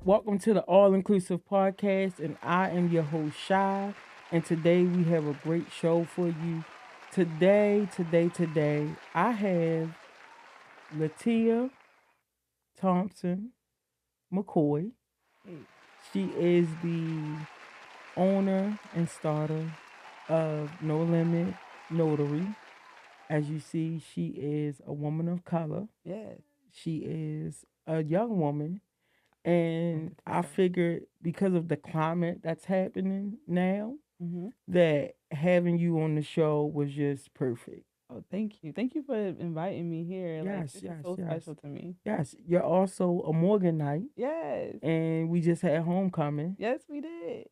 Welcome to the All Inclusive Podcast, and I am your host, Shy. And today we have a great show for you. Today, I have Latia Thompson McCoy. She is the owner and starter of No Limit Notary. As you see, she is a woman of color. Yes. She is a young woman. And I figured because of the climate that's happening now, Mm-hmm. that having you on the show was just perfect. Oh, thank you. Thank you for inviting me here. Like, Yes, this is yes, so yes. special to me. Yes, you're also a Morganite, Yes. and we just had homecoming. Yes, we did.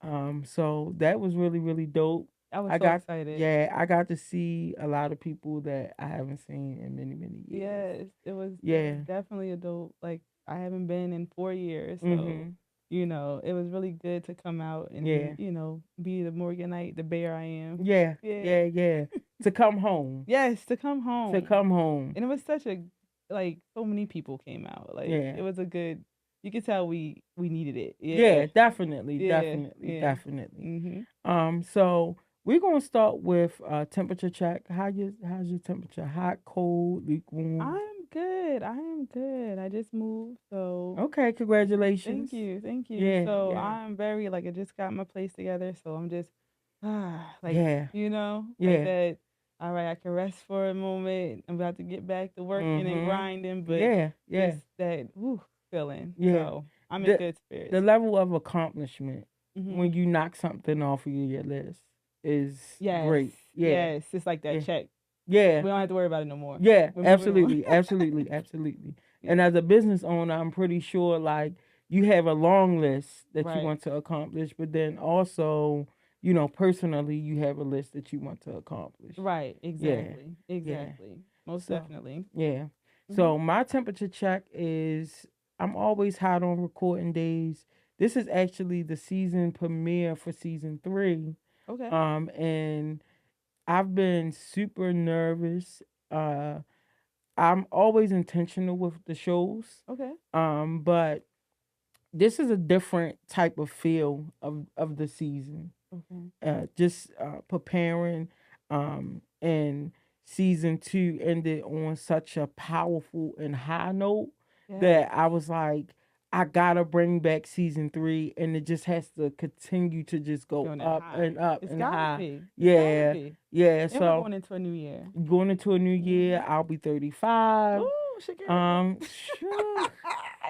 So that was really, really dope. I was I so got, excited. yeah, I got to see a lot of people that I haven't seen in many, many years. Yes, it was Yeah. definitely a dope. Like, I haven't been in 4 years, so Mhm. it was really good to come out and Yeah. be the Morganite, the bear I am. Yeah. Yeah. Yeah. Yeah. To come home. Yes, to come To home. come home. And it was such a like so many people came out. Like Yeah. it was a good. You could tell we needed it. Yeah. Yeah, definitely, Yeah. definitely, Yeah. definitely. Mhm. So we're gonna start with temperature check. How's your temperature? Hot, cold, lukewarm? I'm good. I am good. I just moved, so Okay, congratulations. thank you. Thank you. Yeah, So yeah, I'm very like I just got my place together, so I'm just like yeah, like yeah. that. All right, I can rest for a moment. I'm about to get back to working and Mm-hmm. grinding, but Yeah, yeah, just that feeling. yeah. So I'm in The good the spirits. level of accomplishment Mhm. when you knock something off of your list is Yes. great. Yeah, Yes. It's like that yeah, check. yeah. We don't have to worry about it no more. Yeah, We're moving on. absolutely, absolutely, absolutely. And Yeah. as a business owner, I'm pretty sure like you have a long list that you Right. want to accomplish, but then also, personally, you have a list that you want to accomplish. Right. Yeah, Exactly. yeah. Exactly. Most So, definitely. yeah. Mhm. So my temperature check is I'm always hot on recording days. This is actually the season premiere for season 3. Okay. And I've been super nervous. Uh I'm always intentional with the shows. Okay. But this is a different type of feel of the season. Okay. Just preparing, and season 2 ended on such a powerful and high note Yes. that I was like, I gotta bring back season 3, and it just has to continue to just go Doing that up high. and up It's and gotta high. be. It's gotta Yeah, be. yeah. And we're So going into a new year. going into a new year, Mhm. I'll be 35. Ooh, Shakira. Shoo,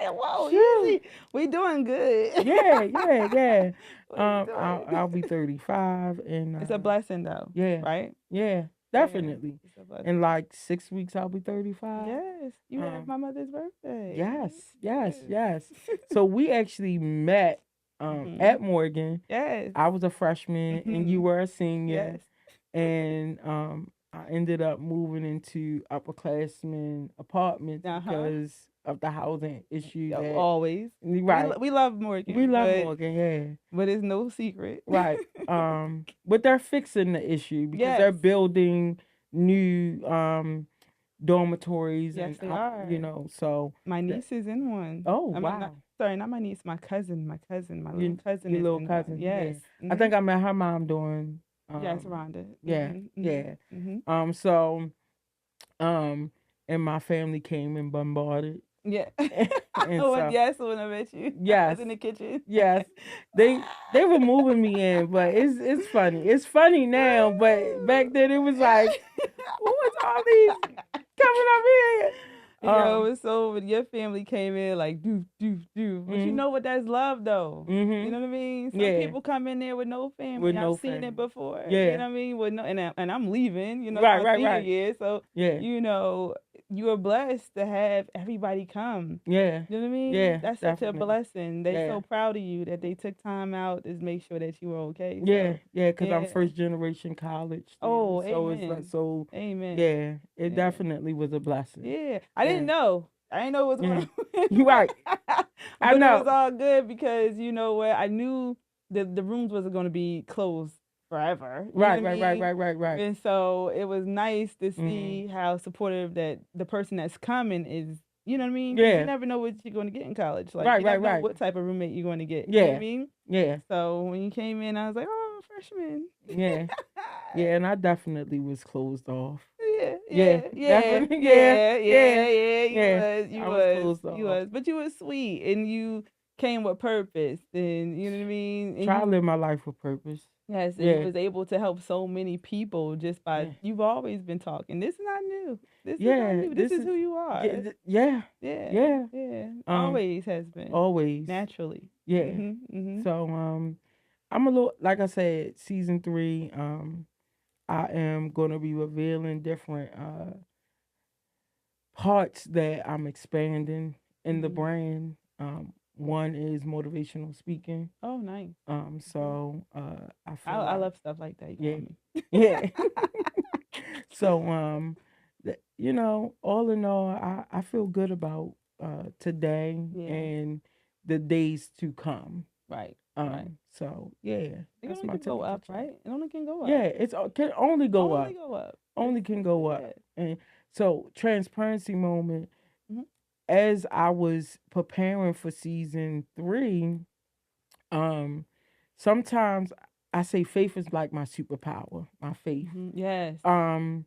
Whoa, shoo. easy. We doing good. Yeah, yeah, yeah. What are we I'll doing? be 35, and It's a blessing though, yeah, right? yeah, Yeah. definitely. It's a In blessing. like 6 weeks, I'll be 35. Yes. You have Um, my mother's birthday. yes, yes, yes. Yes. So we actually met Mhm. at Morgan. Yes. I was a freshman, and you Mhm. were a senior, Yes. and I ended up moving into upperclassmen apartments Uh-huh. because of the housing issue Yeah, that always. right. We love We Morgan, love but Morgan, yeah. it's no secret. Right. But they're fixing the issue because they're Yes. building new dormitories Yes, and they are. so My that niece is in one. oh I mean, not wow. sorry, not my niece, my cousin. My little You cousin your is little in one. cousin, yeah. Yes. I Mhm. think I met her mom doing Yes, Rhonda. yeah, Mhm. Mhm. yeah. Mhm. So um and my family came and bombarded. Yeah. And What? so Yes, when I met you, I was yes, in the kitchen. yes. They were moving me in, but it's funny. It's funny now, but back then it was like, who was all these coming up here? Yo, it's so when your family came in like do do do, but you Mm, know what? That's love though. You mm-hmm. know what I mean? Some Yeah, people come in there with no with family. I've no seen it family. before. You Yeah, know what I mean? With no, and I'm leaving. It's right, my right, senior right. year, so Yeah, you know you are blessed to have everybody come. yeah, You know what I mean? yeah, That's such a definitely. blessing. They Yeah, so proud of you that they took time out to make sure that you were okay. yeah, So yeah. Because I'm yeah. first generation college student, Oh, so it's like amen. so. Amen. Yeah, it Yeah. definitely was a blessing. Yeah, I didn't Yeah, know. I didn't know what was yeah. going on, You right. I but it was know. all good because you know what? I knew the rooms wasn't going to be closed forever. You know Right, what I right, right, mean? right, right, right. And so it was nice to Mm-hmm. see how supportive that the person that's coming is. You know what I mean? Because you Yeah. never know what you're going to get in college. Like, Right, you right, never know right. what type of roommate you're going to get. You know what I Yeah. mean? Yeah. So when you came in, I was like, oh, freshman. Yeah. Yeah, and I definitely was closed off. Yeah, Yeah, yeah, yeah, definitely. Yeah, yeah, yeah, yeah, yeah. yeah. I was closed You off. was. But you was sweet, and you came with purpose, and you know what I mean. And Try to you, live my life with purpose. yes, and you Yeah, was able to help so many people just by yeah, you've always been talking. This is not new. This is not yeah. new. This This is is who you are. yeah, Yeah, yeah. yeah. Um, Always has been always. naturally. Yeah. Mhm, mhm. So I'm a little like I said, season 3. I am gonna be revealing different parts that I'm expanding in the Mhm. brand. One is motivational speaking. Oh, nice. Mhm. So I feel I like love stuff like that. You yeah, call me. yeah. So all in all, I feel good about today Yeah. and the days to come. Right. Right. So yeah, It that's only my can go temperature up, check. right? It only can go up. Yeah, can only go Only up, go up. only can go Yeah. up, and so transparency moment. Mhm. As I was preparing for season 3, um, sometimes I say faith is like my superpower, my faith. Mhm. Yes. Um,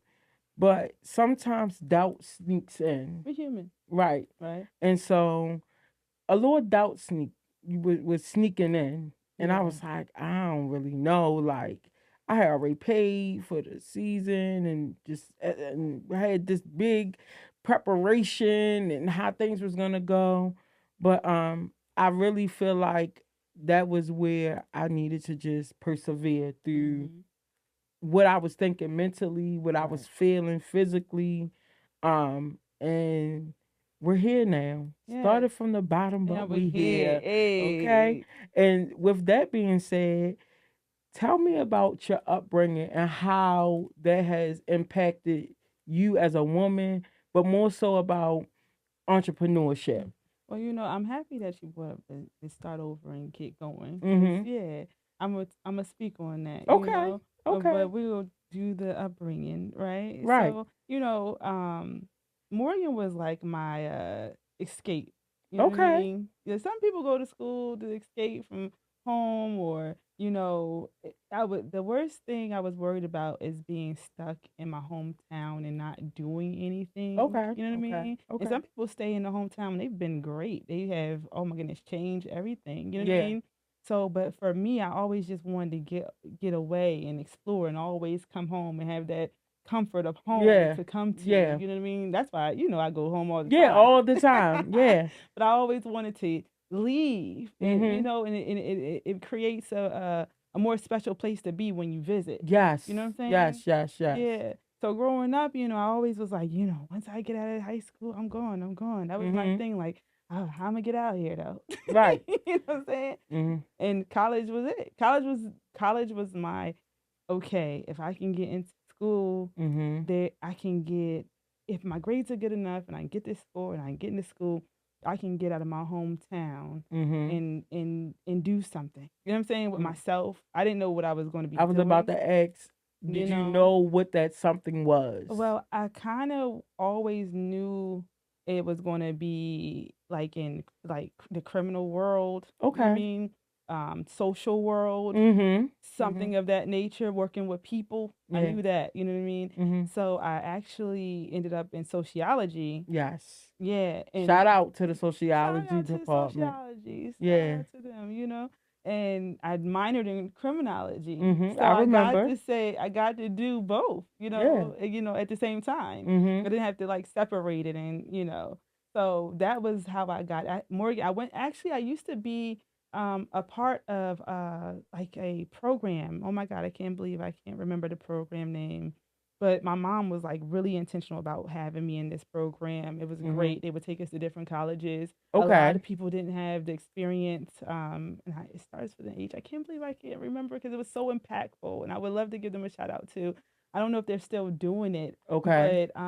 but sometimes doubt sneaks in, We're human, right? right? And so a little doubt was sneaking in, and I Yeah. was like, I don't really know. Like, I had already paid for the season, and and I had this big preparation and how things was gonna go, but I really feel like that was where I needed to just persevere through Mhm. what I was thinking mentally, what I Right. was feeling physically, and we're here now. Yes. Started from the bottom, Yeah, but we're we here. here. Okay. Hey. And with that being said, tell me about your upbringing and how that has impacted you as a woman, but more so about entrepreneurship. Mm. Well, I'm happy that you brought up the start over and get going. Cause Mm-hmm. yeah, I'm a speak on that. Okay. But Okay. we'll do the upbringing, right? Right. So Morgan was like my escape. You know what I Okay. mean? Yeah, some people go to school to escape from home, or I would. The worst thing I was worried about is being stuck in my hometown and not doing anything. Okay. You know what I Okay. mean? And Okay. some people stay in the hometown and they've been great. They have, oh my goodness, changed everything. You know what I Yeah. mean? So, but for me, I always just wanted to get away and explore and always come home and have that comfort of home Yeah. to come to. Yeah. You know what I mean? That's why, I go home all the Yeah, time. all the time. Yeah. But I always wanted to leave, and Mhm. it creates a more special place to be when you visit. Yes. You know what I'm saying? Yes, yes, yes. Yeah. So growing up, I always was like, once I get out of high school, I'm gone. I'm gone. That was my Mhm. thing. Like, oh, how am I get out of here though? Right. You know what I'm saying? Mhm. And college was it. College was my okay. If I can get into school, Mhm. that I can get. If my grades are good enough, and I can get this score, and I can get into school, I can get out of my hometown Mhm. and do something. You know what I'm saying with Mm. myself. I didn't know what I was going to be I was about doing. to ask, You did you know, know what that something was? well, I kind of always knew it was going to be like in like the criminal world, you know what I Okay. mean? Social world, Mhm. Mhm. something of that nature, working with people. I Yeah. knew that, you know what I mean? Mhm. So I actually ended up in sociology. Yes. Yeah, and Shout out to the shout sociology out to department. sociology. Shout Yeah. out to them. And I minored in criminology. Mhm. So I remember. I got to do both, Yeah. at the same time. I Mhm. didn't have to like separate it and. So that was how I got at Morgan. I used to be a part of like a program. Oh my God, I can't believe I can't remember the program name. But my mom was like really intentional about having me in this program. It was Mhm. great. They would take us to different colleges. A lot Okay. of people didn't have the experience. It starts with an H. I can't believe I can't remember because it was so impactful. And I would love to give them a shout out too. I don't know if they're still doing it, Okay. but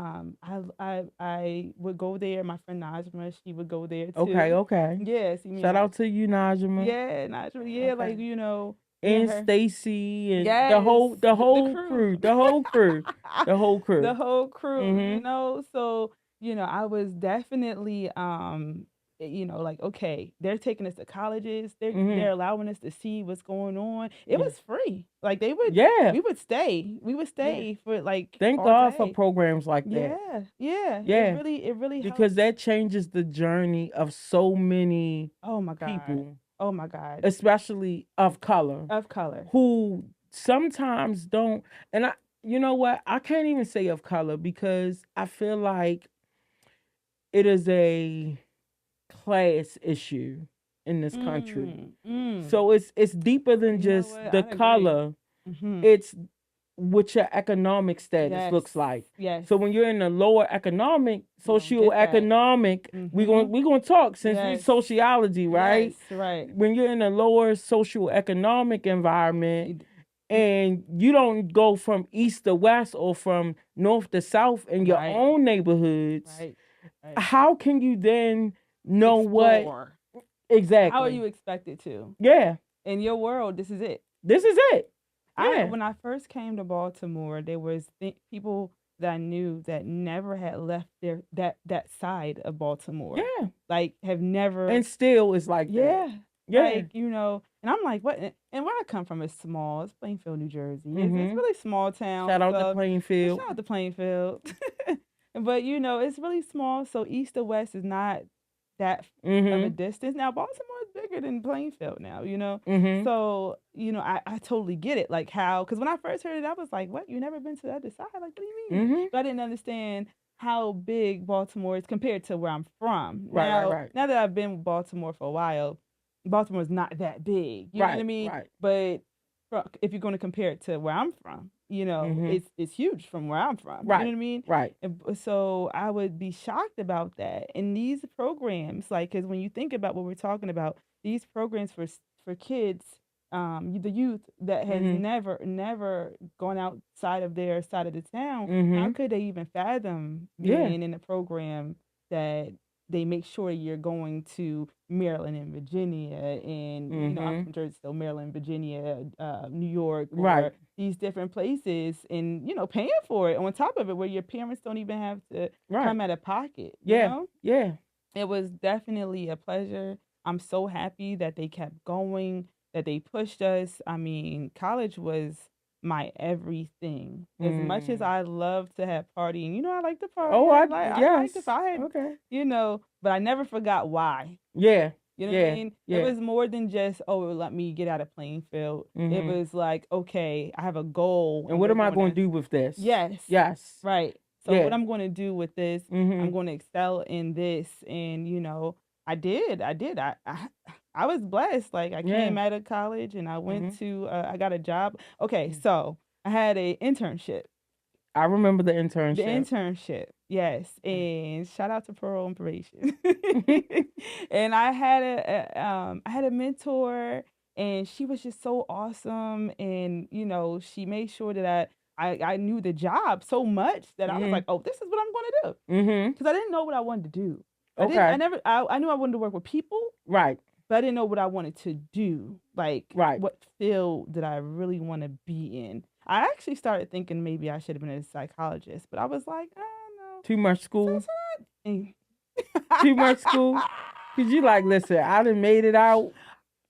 I would go there. My friend Najma, she would go there Okay. too. Okay. Yeah, see me. Shout out to you, Najma. Yeah, Najma. Yeah, Okay. like yeah, And her. Stacy and Yes, the the whole crew. crew, the whole crew, the whole The crew. whole crew, Mhm. So I was definitely like, okay, they're taking us to colleges. They're Mhm. allowing us to see what's going on. It Yeah. was free. Like they would Yeah. we would stay. We would Yeah. stay for like Thank all God for day. programs like that. Yeah. Yeah. It Yeah. really it really Because helps. that changes the journey of so many Oh my God. people, Oh my God. especially of color, Of color. who sometimes don't. And you know what? I can't even say of color because I feel like it is a class issue in this country. Mm. Mm. So it's deeper than You know just what? the I agree. color. Mhm. It's what your economic status Yes. looks like. Yes. So when you're in the lower economic, You don't get that. socioeconomic, Mhm. we gonna talk since we Yes. sociology, right? Yes, right. When you're in a lower socioeconomic environment You d- and you don't go from east to west or from north to south in your Right, own neighborhoods, right, right. how can you then know what Explore. How are exactly? you expected to? Yeah, In your world, this is it. this is it. I Yeah. When I first came to Baltimore, there was people that I knew that never had left that side of Baltimore. Yeah. Like have never. And still it's like that. Yeah. Yeah. And I'm like, what? And where I come from is small. It's Plainfield, New Jersey. It's Mhm. really small town. Shout out to So, Plainfield. shout out to Plainfield. But it's really small. So east to west is not that of a Mhm. distance. Now Baltimore is bigger than Plainfield now. Mhm. So, I totally get it. Like how, because when I first heard it, I was like, what? You never been to the other side? Like, what do you mean? Mhm. But I didn't understand how big Baltimore is compared to where I'm from. Right, right, Now, right. now that I've been with Baltimore for a while, Baltimore's not that big. You know what I Right, mean? right. But if you're going to compare it to where I'm from, Mhm. it's huge from where I'm from. You know what Right. I mean? Right. So I would be shocked about that. And these programs, like, because when you think about what we're talking about, these programs for kids, the youth that has Mhm. never gone outside of their side of the town, how Mhm. could they even fathom Yeah. being in a program that they make sure you're going to Maryland and Virginia, and I'm Mhm. from Jersey, so Maryland, Virginia, New York, Right. or these different places, and paying for it on top of it, where your parents don't even have to Right. come out of pocket. Yeah. Yeah. It was definitely a pleasure. I'm so happy that they kept going, that they pushed us. I mean, college was my everything. As much as Mm. I love to have partying, I like to party. Oh, I like if yes. I had, Okay. but I never forgot why. Yeah. You know what I Yeah. mean? It Yeah. was more than just, oh, let me get out of Plainfield. It Mhm. was like, okay, I have a goal And and what we're am I going going to to, do with this? yes, Yes. right. So what Yeah. I'm going to do with this, I'm Mhm. going to excel in this. And, I did. I was blessed. Like I Yeah. came out of college and Mhm. I got a job. Okay, Mm. so I had a internship. I remember the The internship. internship, yes, Mm. and shout out to Pearl and Probation. And I had a mentor, and she was just so awesome, and she made sure that I knew the job so much that I was like, Mhm. oh, this is what I'm going to do, Mhm. because I didn't know what I wanted to do. I Okay. never, I knew I wanted to work with people, Right. but I didn't know what I wanted to do, like Right. what field did I really want to be in. I actually started thinking maybe I should have been a psychologist, but I was like, oh no, Too much school. so it's Too much not. school. Cause you like, listen, I done made it out,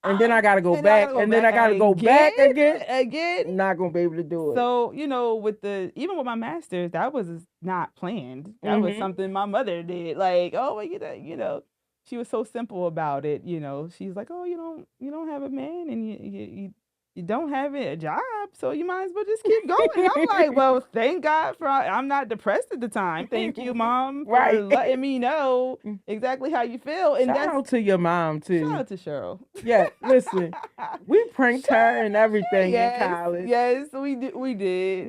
and then I gotta go And then I back, gotta go and then back I gotta go again, back again. again. Not gonna be able to do it. So, with even with my master's, that was not planned. That was Mhm. something my mother did. Like, oh, well, she was so simple about it. She's like, oh, you don't have a man, and you don't have a job, so you might as well just keep going. And I'm like, well, thank God I'm not depressed at the time. Thank you, mom, for Right. letting me know exactly how you feel. And Shout that's out to your mom shout too. out to Cheryl. Yeah. Listen, we pranked her and everything in Yes, college. yes, we did.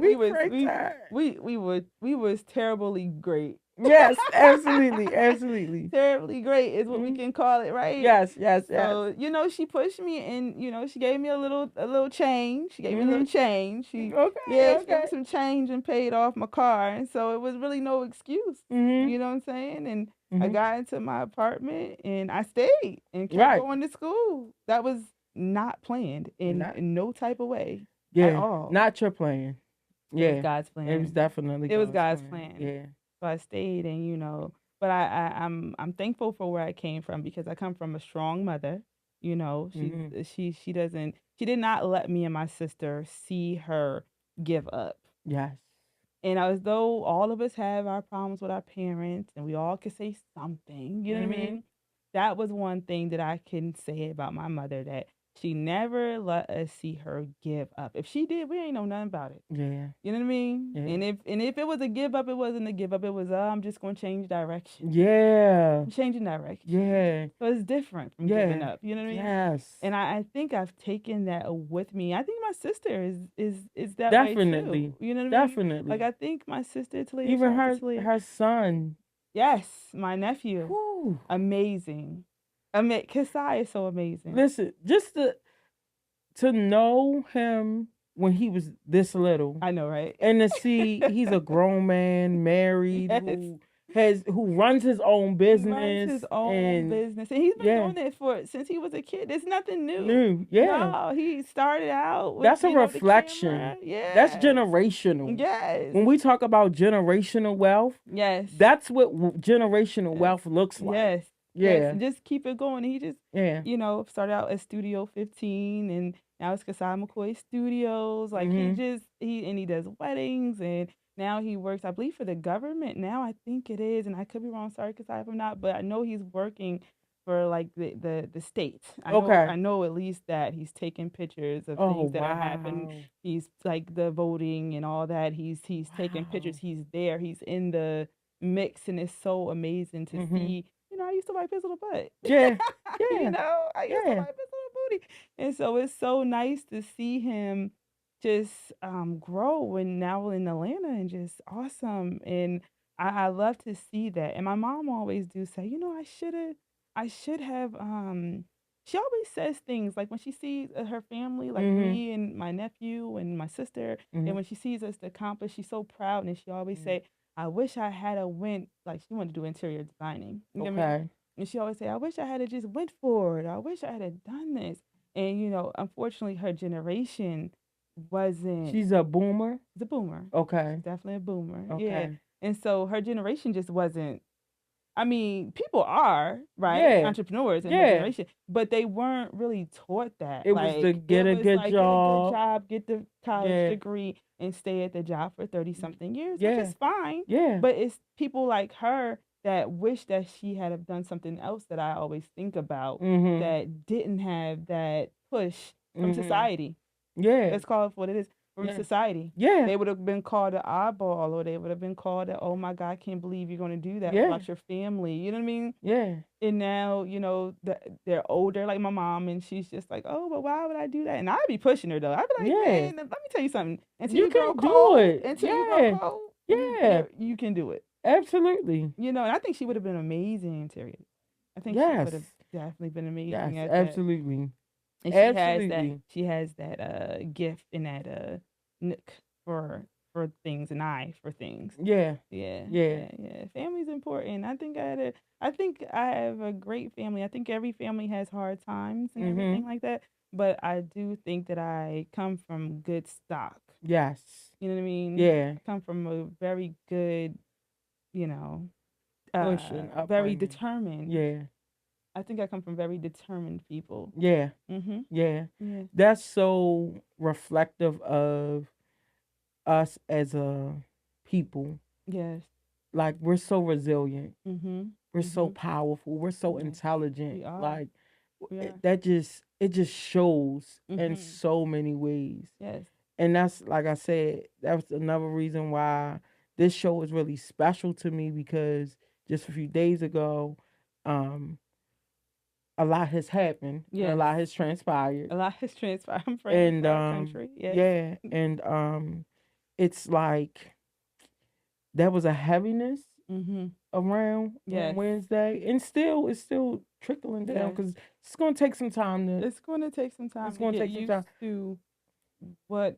We pranked her. We was terribly great. Yes. Absolutely. Absolutely. Terribly great is what we Mhm. can call it, right? Yes. Yes. Yes. So, she pushed me, and she gave me a little change. She gave me a little Mhm. change. Okay. She gave me Okay. some change and paid off my car. And so it was really no excuse. Mhm. You know what I'm saying? And I Mhm. got into my apartment and I stayed and kept Right. going to school. That was not planned Not. in no type of way at Yeah. all. Not your plan. It was Yeah. God's It was plan. definitely It was God's God's plan. plan. Yeah. so I stayed, and but I'm thankful for where I came from, because I come from a strong mother. Mhm. She did not let me and my sister see her give up. Yes. And as though all of us have our problems with our parents and we all could say something, you know what I Mhm. mean? That was one thing that I can say about my mother, that she never let us see her give up. If she did, we ain't know nothing about it. Yeah. You know what I mean? Yeah. And if it was a give up, it wasn't a give up. It was, I'm just gonna change direction. Yeah. I'm changing direction. Yeah. So it's different from giving Yeah. up. You know what I mean? Yes. And I think I've taken that with me. I think my sister is that way too. Definitely. You know what I mean? Like, Definitely. I think my sister Talia, Even shout out to her Talia. her son. Yes, my nephew, Whew. amazing. Kasai is so amazing. Listen, just to know him when he was this little, I know, right? and to see he's a grown man, married, Yes. who runs his own He runs his business, own and business, and he's been yeah, doing it for since he was a kid. It's nothing new. new, yeah. No, he started out with That's a the camera. reflection. That's Yes, generational. yes, When we talk about generational wealth, yes, that's what generational yes, wealth looks like. yes, yes. Yeah, And just keep it going. He just, yeah. started out at Studio 15, and now it's Kasai McCoy Studios. Like, Mhm. he does weddings, and now he works, I believe, for the government. Now I think it is, and I could be wrong. Sorry, Kasai, if I'm not, but I know he's working for like the state. I Okay. know at least that he's taking pictures of Oh things that are happening. wow. He's like the voting and all that. He's taking pictures. Wow. He's there. He's in the mix, and it's so amazing to Mhm. see. I used to wipe his little butt. Yeah. Yeah. I used to Yeah. wipe his little booty. And so it's so nice to see him just grow, and now in Atlanta, and just awesome. And I love to see that. And my mom always do say, I should have she always says things like when she sees her family, like Mhm. me and my nephew and my sister, and Mhm. when she sees us accomplish, she's so proud, and she always Mhm. say, I wish I had a went, like, she wanted to do interior designing. You know what I mean? Okay. And she always say, I wish I had just went for it. I wish I had done this. And unfortunately, her generation wasn't She's a boomer. the boomer. Okay. She's definitely a boomer. Yeah. Okay. And so her generation just wasn't. I mean, people are, right, Yeah. entrepreneurs in her Yeah. generation, but they weren't really taught that. It was to Like, get it a was good like, get a good job. job, get the college Yeah. degree, and stay at the job for 30 something years, which Yeah. is fine. Yeah. But it's people like her that wish that she had have done something else, that I always think about, Mhm. that didn't have that push from Mhm. society. Yeah. Let's call it for what it is, from Yeah. society. Yeah. They would have been called an oddball, or they would have been called a, oh my God, I can't believe you're going to do that. What Yeah. about your family? You know what I mean? Yeah. And now, they're older, like my mom, and she's just like, oh, but why would I do that? And I'd be pushing her though. I'd be like, Yeah. man, let me tell you something. You can do it. Until you grow Yeah. cold, Yeah. you can do it. Absolutely. And I think she would have been amazing in interior. I think she would have Yes. definitely been amazing Yes. at that. Absolutely. And Absolutely. she has that gift and that nook for things, and eye for things. Yeah. Yeah, Yeah. yeah, yeah. Family's important. I think I have a great family. I think every family has hard times and everything Mhm. like that. But I do think that I come from good stock. Yes. You know what I mean? Yeah. I come from a very good, you know, Pushing very upbringing. determined. Yeah. I think I come from very determined people. Yeah. Mhm. Yeah. Yeah. That's so reflective of us as a people. Yes. Like we're so resilient. Mhm. We're so Mhm. powerful. We're so Yes. intelligent. We are. Like We are. it just shows in Mhm. so many ways. Yes. And that's like I said, that's another reason why this show is really special to me because just a few days ago, um, a lot has happened and a Yes. lot has transpired. A lot has transpired. I'm praying And for our country. Yes. yeah, and it's like there was a heaviness Mhm. around on Yes. Wednesday, and still it's still trickling down Yes. because it's gonna take some time to. It's going to take some It's time to gonna get take some used time. to what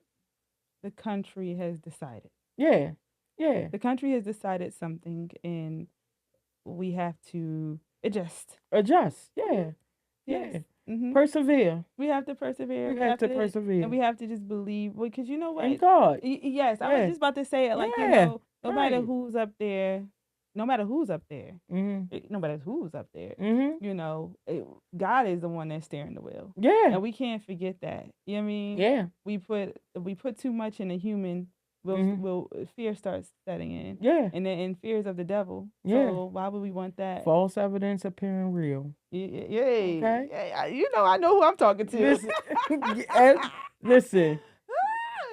the country has decided. Yeah, yeah. The country has decided something, and we have to adjust. Adjust. Mhm. Yeah, Yes. yeah. Mhm. Persevere. We have to persevere. We We have have to to, and persevere. we have to just believe. Because you know In what? God. Yes, I was Yeah, just about to say it. Like, yeah. no matter Right. who's up there, no matter who's up there, Mhm. no matter who's up there, Mhm. you know, God is the one that's steering the wheel, Yeah. and we can't forget that. You know what I mean? Yeah. We put too much in a human, Mhm. will fear starts setting in, Yeah. and fears of the devil. Yeah. So why would we want that? False evidence appearing real. Yay! Okay. You know, I know who I'm talking to. Listen. Listen.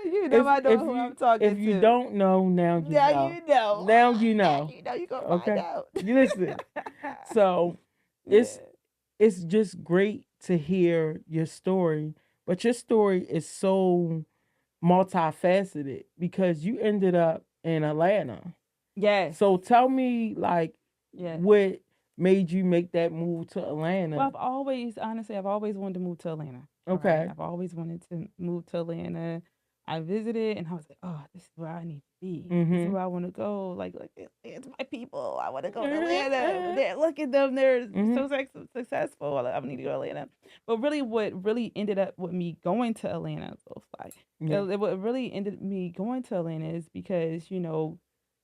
You know, If I know if who you I'm talking if you to. don't know, now you Now know. you know. Now you Now know. you know. You gonna find Okay. out. You listen. So Yeah. it's it's just great to hear your story, but your story is so multifaceted because you ended up in Atlanta. Yes. So tell me, like, Yes. what made you make that move to Well, Atlanta? honestly, I've always wanted to move to Atlanta. All right. Okay. I've always wanted to move to Atlanta. I visited and I was like, oh, this is where I need to be. This is Mhm. where I want to go. Like, it's my people. I want to go to Mhm. Atlanta. Mhm. Look at them. They're Mhm. so successful. I need to go to Atlanta. But really, what really ended up with me going to Atlanta, so like, Yeah. what really ended me going to Atlanta is because,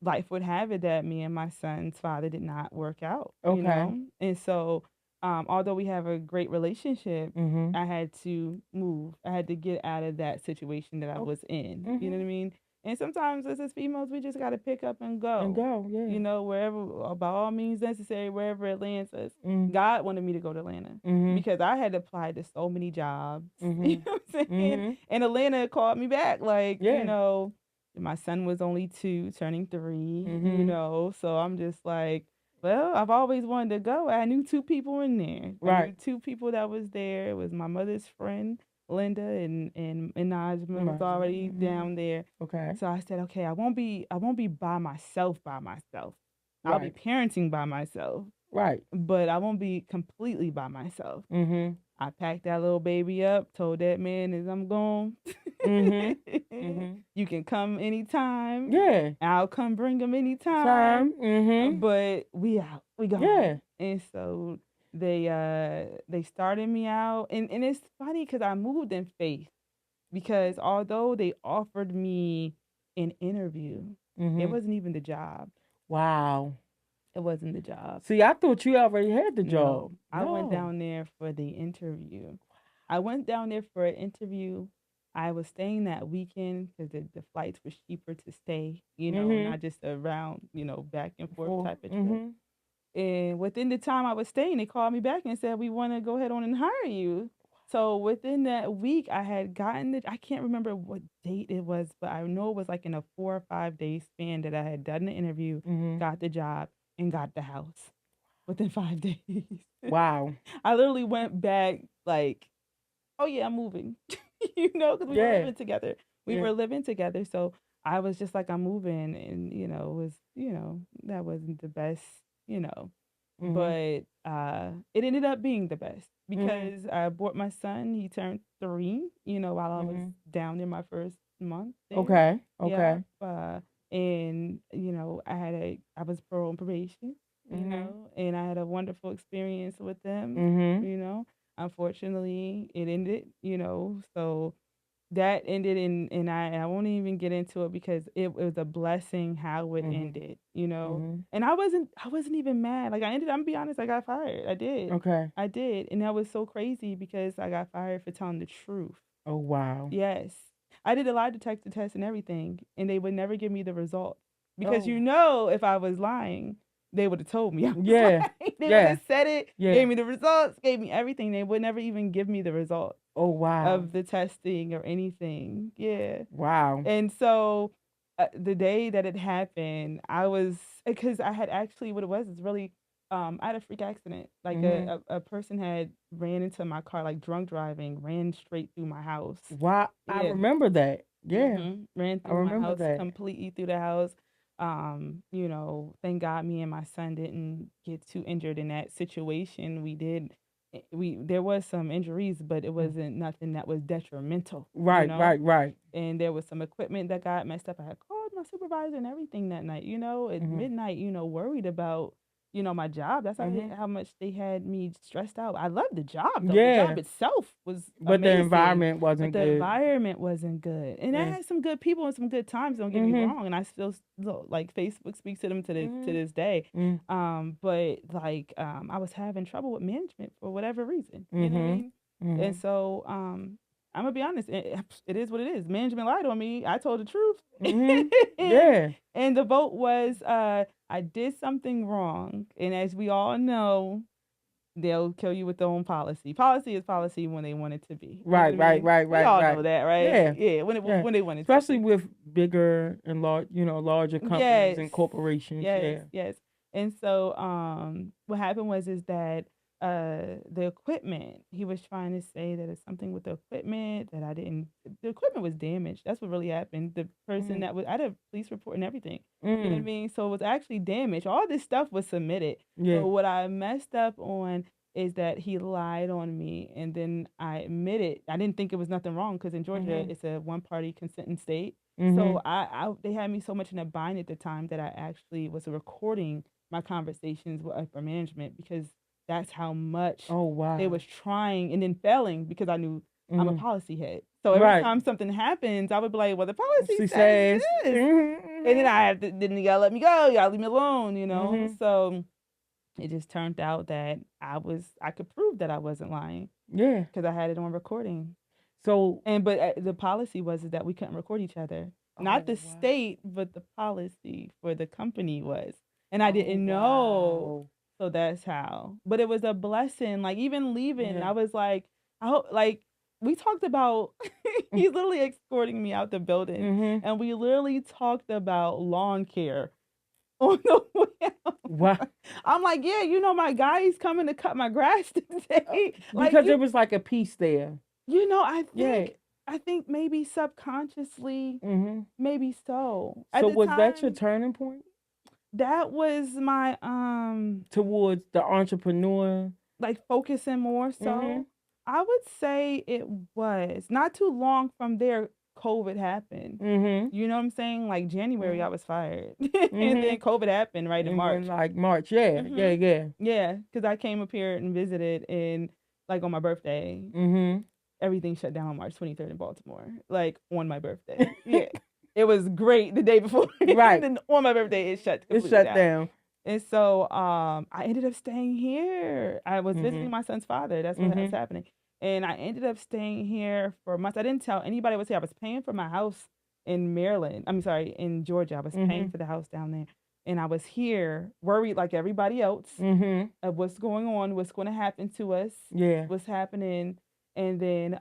life would have it that me and my son's father did not work out, Okay. And so, although we have a great relationship, Mhm. I had to move. I had to get out of that situation that I Okay. was in. You know what Mhm. I mean? And sometimes us as females, we just got to pick up and And go. go. Yeah. Wherever, by all means necessary, wherever it lands us. Mhm. God wanted me to go to Atlanta Mhm. because I had applied to so many jobs. You Mhm. know what I'm saying? Mhm. And Atlanta called me back. Like, Yeah. my son was only 2, turning 3, Mhm. so I'm just like, well, I've always wanted to go. I knew 2 people in there. I knew Right. 2 people that was there. It was my mother's friend, Linda, and Najma was Imagine. already Mhm. down there. Okay. So I said, okay, I won't be by myself by myself. I'll be Right. parenting by myself, Right. but I won't be completely by myself. Mhm. I packed that little baby up, told that man as I'm gone, Mhm. Mhm. you can come anytime. Yeah. I'll come bring him anytime. Time. Mhm. But we out, we gone. Yeah. And so they started me out, and it's funny because I moved in faith because although they offered me an interview, it Mhm. wasn't even the job. Wow. It wasn't the job. See, I thought you already had the job. No, I went No. down there for the interview. I went down there for an interview. I was staying that weekend because the flights were cheaper to stay, Mhm. not just around, back and forth For. type of trip. Mhm. And within the time I was staying, they called me back and said, we want to go ahead on and hire you. So within that week, I had gotten I can't remember what date it was, but I know it was like in a 4 or 5 day span that I had done the interview, Mhm. got the job, and got the house within 5 days. Wow. I literally went back like, oh yeah, I'm moving, because we were Yeah. living together. We Yeah. were living together, so I was just like, I'm moving, and it was, that wasn't the best, you know, Mhm. but it ended up being the best Mhm. because I brought my son. He turned 3, while I was Mhm. down there my first month there. Okay. Yeah, Okay. and I was parole on probation, Mhm. and I had a wonderful experience with them. Mhm. You know, unfortunately, it ended. So that ended, and I won't even get into it because it was a blessing how it Mhm. ended. Mhm. And I wasn't even mad. Like, I'm gonna be honest, I got fired. I did. Okay. I did. And that was so crazy because I got fired for telling the truth. Oh wow. Yes. I did a lie detector test and everything, and they would never give me the results. Because Oh. if I was lying, they would have told me I was Yeah. lying. They would Yeah. have said it, Yeah. gave me the results, gave me everything. They would never even give me the results Oh wow. of the testing or anything. Yeah. Wow. And so the day that it happened, I was, because I had actually, what it was is really, I had a freak accident. Like Mhm. a person had ran into my car, like drunk driving, ran straight through my house. Wow. I Yeah. remember that. Yeah. Ran I through my remember house, that. completely through the house. Thank God me and my son didn't get too injured in that situation. There was some injuries, but it Mm. wasn't nothing that was detrimental, Right. Right. Right. and there was some equipment that got messed up. I had called my supervisor and everything that night, at Mhm. midnight, worried about, my job. That's Mhm. how much they had me stressed out. I loved the job though. The job Yeah. itself was But the amazing, environment but wasn't the good. environment wasn't good. And I Yeah. had some good people and some good times. Don't get me Mhm. wrong. And I still like Facebook speaks to them to Mhm. this day. Mhm. But like I was having trouble with management for whatever reason. You know what I Mhm. mean? And Mhm. so I'm gonna be honest. It is what it is. Management lied on me. I told the truth. Mhm. and Yeah. and the vote was I did something wrong. And as we all know, they'll kill you with their own policy. Policy is policy when they want it to be. You know what Right, I right, mean? right, We right, all right. know that, right? Yeah. Yeah, Yeah. when they want it to Especially be. with bigger and larger companies Yes. and corporations. Yes, Yeah. yes. And so what happened was is that the equipment, he was trying to say that it's something with the equipment that I didn't the equipment was damaged. That's what really happened. The person Mm. that was I had a police report and everything. You know what I Mm. mean? So it was actually damaged. All this stuff was submitted. Yeah. But what I messed up on is that he lied on me and then I admitted I didn't think it was nothing wrong because in Georgia Mhm. it's a one party consenting state. So Mhm. they had me so much in a bind at the time that I actually was recording my conversations with upper management because that's how much Oh they was wow. trying and then failing because I knew I'm a Mhm. policy head. So every Right. time something happens, I would be like, "Well, the policy She says says. this," and then Mhm. I have to. Then you gotta let me go. You gotta leave me alone. Mhm. So it just turned out that I could prove that I wasn't lying Yeah. because I had it on recording. So. And but the policy was is that we couldn't record each other. Not Oh the wow. state, but the policy for the company was. And I Oh didn't know. wow. So that's how. But it was a blessing. Like even leaving, Yeah. I was like, I hope like we talked about he's literally escorting me out the building. Mhm. And we literally talked about lawn care on the way out. Wow. I'm like, yeah, my guy's coming to cut my grass today. Like Because there was like a piece there. I Yeah. think maybe subconsciously, Mhm. maybe so. At So the was that your time, turning point that was my towards the entrepreneur? like focusing more so. Mhm. I would say it was not too long from there COVID happened. Mhm. You know what I'm saying? Like January I Mhm. was fired. And then Mhm. COVID happened right in And when March. like March, yeah, yeah, Mhm. yeah. Yeah, cuz I came up here and visited and like on my birthday Mhm. everything shut down on March 23rd in Baltimore, like on my birthday. Yeah. It was great the day before. And Right. then on my birthday, it shut It completely shut down. down. And so I ended up staying here. I was visiting Mhm. my son's father. That's what was Mhm. happening. And I ended up staying here for months. I didn't tell anybody I was here. I was paying for my house in Maryland. I'm sorry, in Georgia. I was paying Mhm. for the house down there. And I was here worried like everybody else Mhm. of what's going on, what's going to happen to us, Yeah. what's happening. And then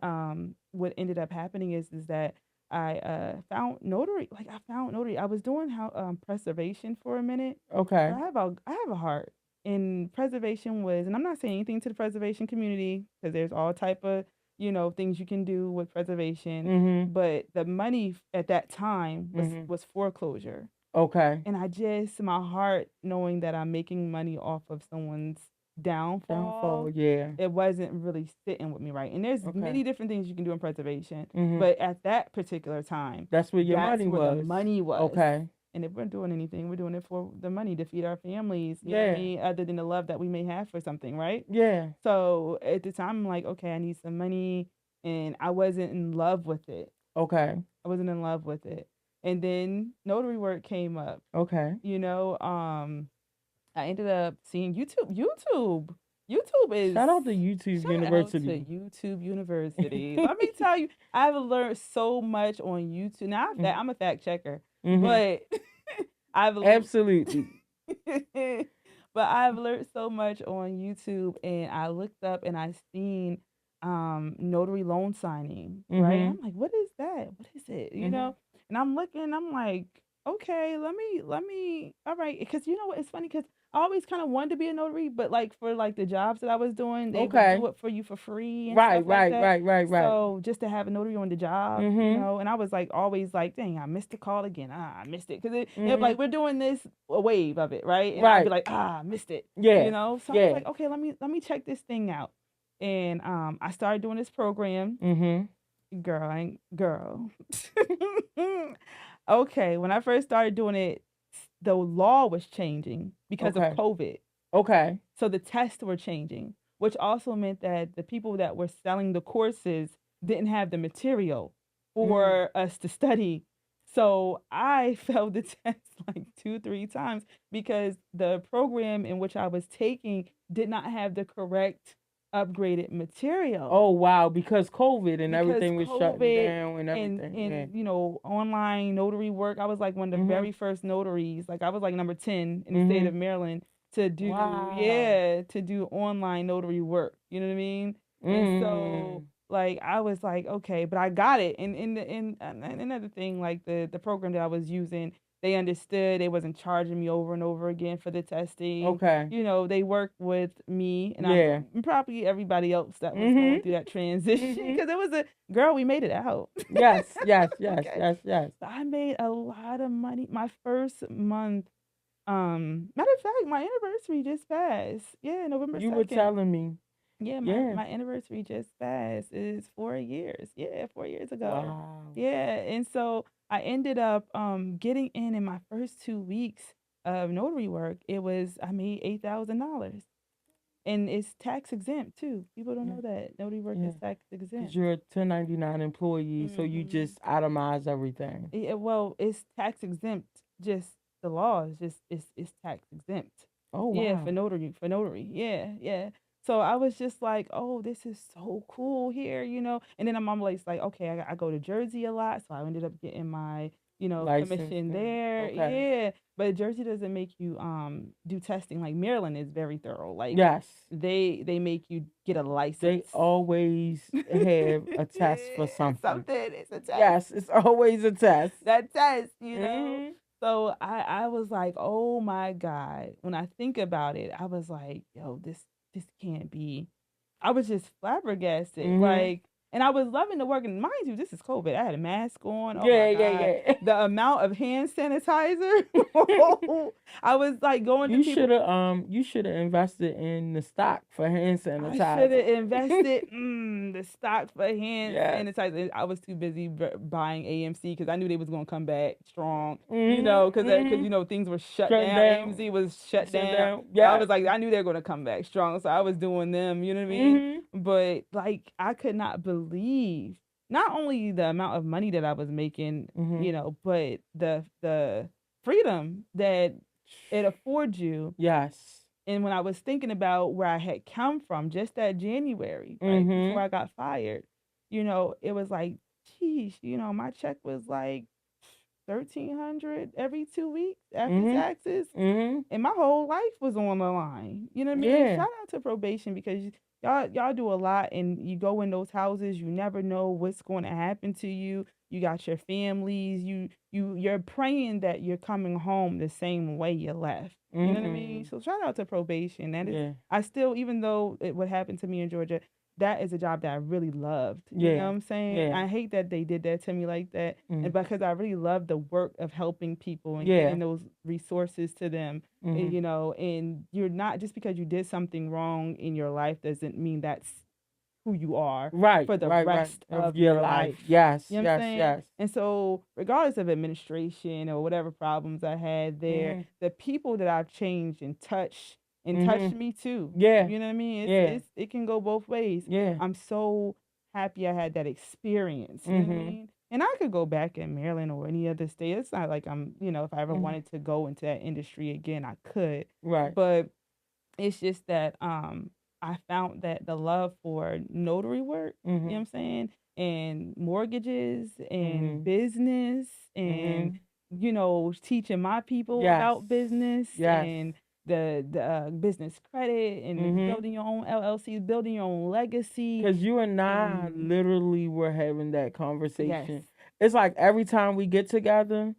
what ended up happening is that I found notary. Like I found notary. I was doing how preservation for a minute. But Okay. I have a heart. And preservation was, and I'm not saying anything to the preservation community because there's all type of things you can do with preservation. Mhm. But the money at that time was Mhm. was foreclosure. Okay. And I just my heart knowing that I'm making money off of someone's Downfall. downfall, Yeah. it wasn't really sitting with me right. And there's Okay. many different things you can do in preservation, Mhm. but at that particular time, That's where your that's money where the was. money was. Okay. And if we're doing anything, we're doing it for the money to feed our families, you know what I Yeah. mean, other than the love that we may have for something, right? Yeah. So at the time I'm like, okay, I need some money and I wasn't in love with it. Okay. I wasn't in love with it. And then notary work came up Okay. you know, I ended up seeing YouTube. YouTube is Shout out to YouTube shout out to University. YouTube University. Let me tell you, I've learned so much on YouTube. Now I'm a fact checker, Mhm. but I've Absolutely. but I've learned so much on YouTube and I looked up and I seen notary loan signing, right? And Mhm. I'm like, what is that? What is it? Mhm. And I'm looking, I'm like, okay, let me all right, because you know what, it's funny because I always kind of wanted to be a notary, but like for like the jobs that I was doing, they would do Okay. it for you for free and Right, stuff like right, that. right, right, right. So just to have a notary on the job, Mhm. and I was like always like, dang, I missed the call again. I missed it. Because it like Mhm. we're doing this a wave of it, right? And I'd be Right. like, I missed it. Yeah. So I was Yeah. like, okay, let me check this thing out. And I started doing this program. Mhm. Girl, I ain't girl. Okay, when I first started doing it, the law was changing because of Okay. COVID. Okay. So the tests were changing, which also meant that the people that were selling the courses didn't have the material Mm. for us to study. So I failed the test like two, three times because the program in which I was taking did not have the correct upgraded material Oh wow, because COVID and because everything was shutting COVID down and and everything. Yeah. online notary work. I was like one of the Mhm. very first notaries. Like I was like number 10 in the state of Mhm. Maryland to do Wow. to do online notary work. You know what I mean? And so Mm. like I was like okay, but I got it. And and another thing like the program that I was using, they understood they wasn't charging me over and over again for the testing. Okay. They worked with me and I'm Yeah. probably everybody else that was going Mhm. through that transition Mhm. because it was a girl, we made it out. Yes. Yes. Yes. Okay. Yes. Yes. So I made a lot of money. My first month, matter of fact, my anniversary just passed. Yeah, November You were 2nd. telling me. Yeah, Yeah. my anniversary just passed. It's 4 years. Yeah, 4 years ago. Wow. Yeah. And so I ended up getting in my first 2 weeks of notary work. I made $8,000. And it's tax exempt too. People don't Yeah. know that notary work Yeah. is tax Because exempt. you're a 1099 employee, so you Hmm. just itemize everything. Yeah, well, it's tax exempt. Just the law is just it's tax exempt. Oh Yeah, wow. for notary. Yeah, yeah. So I was just like, oh, this is so cool here. And then my mom was like, okay, I go to Jersey a lot, so I ended up getting my License commission and there. okay. Yeah, but Jersey doesn't make you do testing like Maryland is very thorough. Like Yes. they make you get a They license. always have a test for something. Something. It's a test. Yes, it's always a test. That test. Mhm. So I was like, oh my God. When I think about it, I was like, yo, this can't be. I was just flabbergasted. Mhm. Like, and I was loving the work. And mind you, this is COVID. I had a mask on. Oh my Yeah, yeah, God. yeah. The amount of hand sanitizer. I was like going to people. You should have invested in the stock for hand I should have sanitizer. invested the stock for hand Yes. sanitizer. I was too busy buying AMC because I knew they was gonna come back strong. Mhm. Because Mhm. things were shut Shut down. down. AMC was shut Shut down. down. So I Yeah. was like, I knew they were gonna come back strong. So I was doing them. You know what I mean? Mhm. But like, I could not believe not only the amount of money that I was making, Mhm. but the freedom that it affords you. Yes. And when I was thinking about where I had come from just that January, right before Mhm. I got fired, it was like, geez, my check was like 1,300 every 2 weeks after Mhm. taxes, Mhm. and my whole life was on the line. You know what I mean? Yeah. Shout out to probation because y'all do a lot, and you go in those houses, you never know what's going to happen to you. You got your families. You're praying that you're coming home the same way you left. You know what I mean? Mhm. So shout out to probation. That is, Yeah. I still, even though what happened to me in Georgia, that is a job that I really loved. You know what Yeah. I'm saying? Yeah. I hate that they did that to me like that. And Mm. because I really love the work of helping people and Yeah. getting those resources to them, Mhm. and you're not just because you did something wrong in your life doesn't mean that's who you are Right. for the Right. Right. rest Of of your your life. life. Yes. You know what I'm Yes. saying? Yes. And so, regardless of administration or whatever problems I had there, Mhm. the people that I've changed and touched Mhm. me too. Yeah. You know what I mean? Yeah. It can go both ways. Yeah. I'm so happy I had that experience. You know what I Mhm. mean? And I could go back in Maryland or any other state. It's not like if I ever Mhm. wanted to go into that industry again, I could. Right. But it's just that I found that the love for notary work, you know what Mhm. I'm saying, and mortgages and Mhm. business and Mhm. teaching my people Yes. about business Yes. and the business credit and Mhm. building your own LLC, building your own legacy. Cause you and I And literally were having that yes, conversation. It's like every time we get together,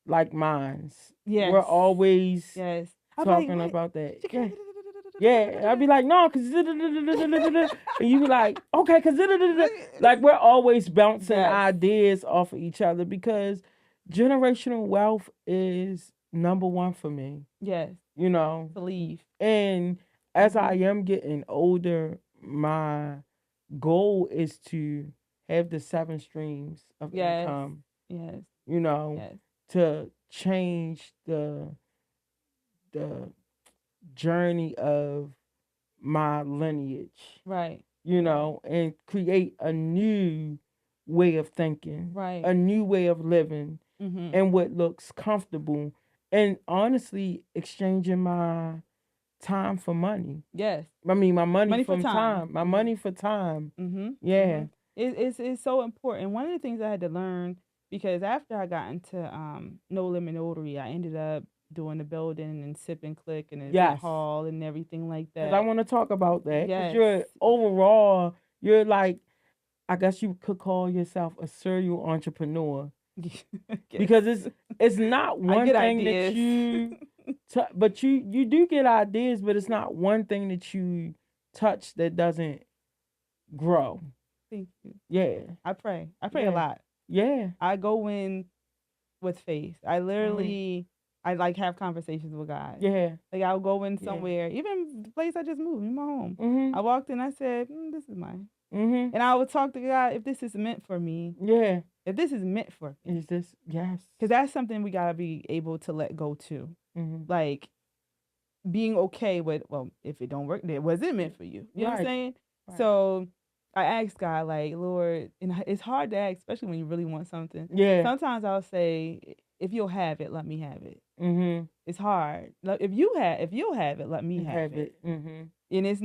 like mines, we're yes, always yes. I'll be like, talking what? about that. Yeah. Yeah, I'd be like, no, cause and you be like, okay, cause like we're always bouncing Yes, ideas off of each other because generational wealth is number one for me, yes, you know. to leave. And as I Hmm. am getting older, my goal is to have the seven streams of Yes, income, yes, you know, yes. to change the journey of my lineage, Right. Right. and create a new way of thinking, Right. a new way of living, Mhm. and what looks comfortable. And honestly, exchanging my time for money. Yes. I mean, my money Money for from time. time. My Mhm. money for time. Mhm. Yeah. Mhm. It's so important. One of the things I had to learn because after I got into No Limit Notary, I ended up doing the building and sip and click and event Yes. hall and everything like Because I that. want to talk about that. Because Yes. you're overall, you're like, I guess you could call yourself a serial entrepreneur. Yes. Because it's not I one get thing that ideas. you, but you do get ideas, but it's not one thing that you touch that doesn't grow. Thank you. Yeah. I pray. I pray a Yeah. lot. Yeah. I go in with faith. I Mhm. literally I like have conversations with God. Yeah. Like I'll go in Yeah. somewhere, even the place I just moved in my home. Mhm. I walked in, I said, "This is mine," Mhm. and I would talk to God if this is meant for me. Yeah. If this is meant for me, Is this yes? because that's something we gotta be able to let go to. Mhm. Like being okay with, well, if it don't work, then was it meant for you? You know what I'm Right. saying? Right. So I asked God, like, Lord, and it's hard to ask, especially when you really want something. Yeah. Sometimes I'll say, if you'll have it, let me have it. Mhm. It's hard. Like, if you'll have it, let me have Have it. it. Mhm. And it's